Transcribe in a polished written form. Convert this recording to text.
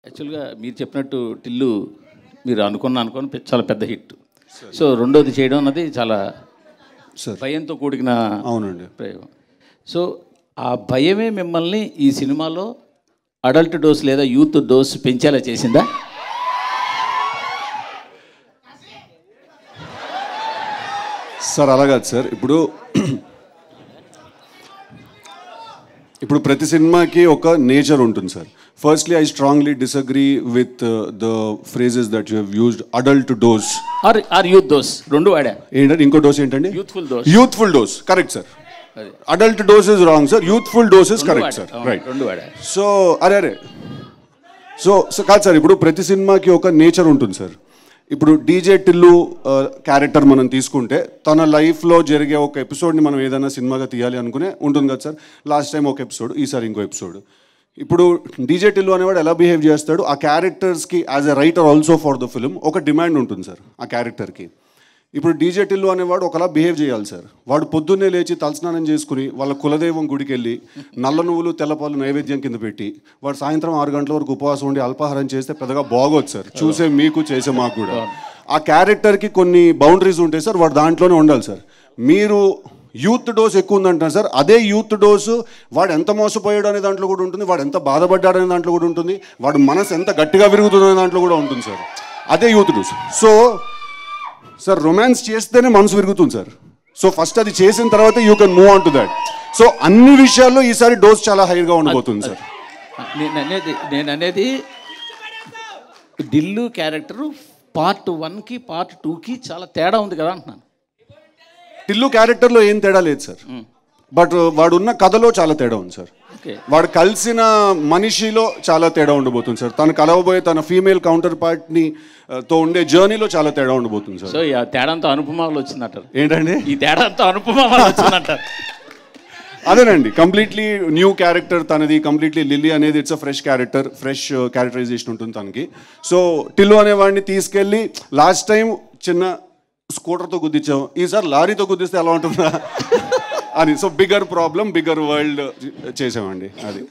యాక్చువల్గా మీరు చెప్పినట్టు టిల్లు మీరు అనుకుని చాలా పెద్ద హిట్. సో రెండోది చేయడం అన్నది చాలా భయంతో కూడిన అవునండి ప్రయోగం. సో ఆ భయమే మిమ్మల్ని ఈ సినిమాలో అడల్ట్ డోస్ లేదా యూత్ డోస్ పెంచేలా చేసిందా? సార్ అలా కాదు సార్. ఇప్పుడు ప్రతి సినిమాకి ఒక నేచర్ ఉంటుంది sir. Firstly I strongly disagree with the phrases that you have used. Adult dose or youth dose రెండు వాడా. ఏంటంటే ఇంకో డోస్ ఏంటండి? Youthful dose. Correct sir. Adult dose is wrong sir, youthful dose is correct sir. Right. So అరే so కాదు sir, ఇప్పుడు ప్రతి సినిమాకి ఒక నేచర్ ఉంటుంది సార్. ఇప్పుడు డీజే టిల్లు క్యారెక్టర్ మనం తీసుకుంటే తన లైఫ్లో జరిగే ఒక ఎపిసోడ్ని మనం ఏదైనా సినిమాగా తీయాలి అనుకునే ఉంటుంది కదా సార్. లాస్ట్ టైం ఒక ఎపిసోడ్, ఈసారి ఇంకో ఎపిసోడ్. ఇప్పుడు డీజే టిల్లు అనేవాడు ఎలా బిహేవ్ చేస్తాడు, ఆ క్యారెక్టర్స్కి as a writer also for the film ఒక డిమాండ్ ఉంటుంది సార్ ఆ క్యారెక్టర్కి. ఇప్పుడు డీజే టిల్లు అనేవాడు ఒకలా బిహేవ్ చేయాలి సార్. వాడు పొద్దున్నే లేచి తలస్నానం చేసుకుని వాళ్ళ కులదైవం గుడికి వెళ్ళి నల్ల నువ్వులు తెల్లపాలు నైవేద్యం కింద పెట్టి వాడు సాయంత్రం 6 గంటల వరకు ఉపవాసం ఉండి అల్పాహారం చేస్తే పెద్దగా బాగోదు సార్, చూసే మీకు చేసే మాకు కూడా. ఆ క్యారెక్టర్కి కొన్ని బౌండరీస్ ఉంటాయి సార్, వాడు దాంట్లోనే ఉండాలి సార్. మీరు యూత్ డోస్ ఎక్కువ ఉందంటారు సార్, అదే యూత్ డోసు వాడు ఎంత మోసపోయాడు అనే దాంట్లో కూడా ఉంటుంది, వాడు ఎంత బాధపడ్డాడు అనే దాంట్లో కూడా ఉంటుంది, వాడు మనసు ఎంత గట్టిగా విరుగుతుంది అనే దాంట్లో కూడా ఉంటుంది సార్. అదే youth dose. So sir romance చేస్తేనే మనసు విరుగుతుంది సార్. సో ఫస్ట్ అది చేసిన తర్వాత you can move on to that. So అన్ని విషయాల్లో ఈసారి డోస్ చాలా హైగా ఉండబోతుంది సార్. నేను అనేది ఢిల్లు క్యారెక్టర్ పార్ట్ 1కి పార్ట్ 2కి చాలా తేడా ఉంది కదా అంటున్నాను. టిల్లు క్యారెక్టర్లో ఏం తేడా లేదు సార్, బట్ వాడు ఉన్న కథలో చాలా తేడా ఉంది సార్. వాడు కలిసిన మనిషిలో చాలా తేడా ఉండబోతుంది సార్. తను కలవబోయే తన ఫీమేల్ కౌంటర్ పార్ట్ని తో ఉండే జర్నీలో చాలా తేడా ఉండబోతుంది సార్. సో ఈ తేడాంతో అనుపమాలు వచ్చిందంటారు. ఏంటండి ఈ తేడాంతో అనుపమాలు వచ్చిందంటారు? అదేనండి, కంప్లీట్లీ న్యూ క్యారెక్టర్ తనది. కంప్లీట్లీ లిల్లీ అనేది it's a fresh character, fresh characterisation ఉంటుంది తనకి. సో టిల్లు అనేవాడిని తీసుకెళ్ళి లాస్ట్ టైం చిన్న స్కూటర్తో గుద్దించాం, ఈసారి లారీతో గుద్దిస్తే ఎలా ఉంటుందా అని. So bigger problem, bigger world చేసామండి అది.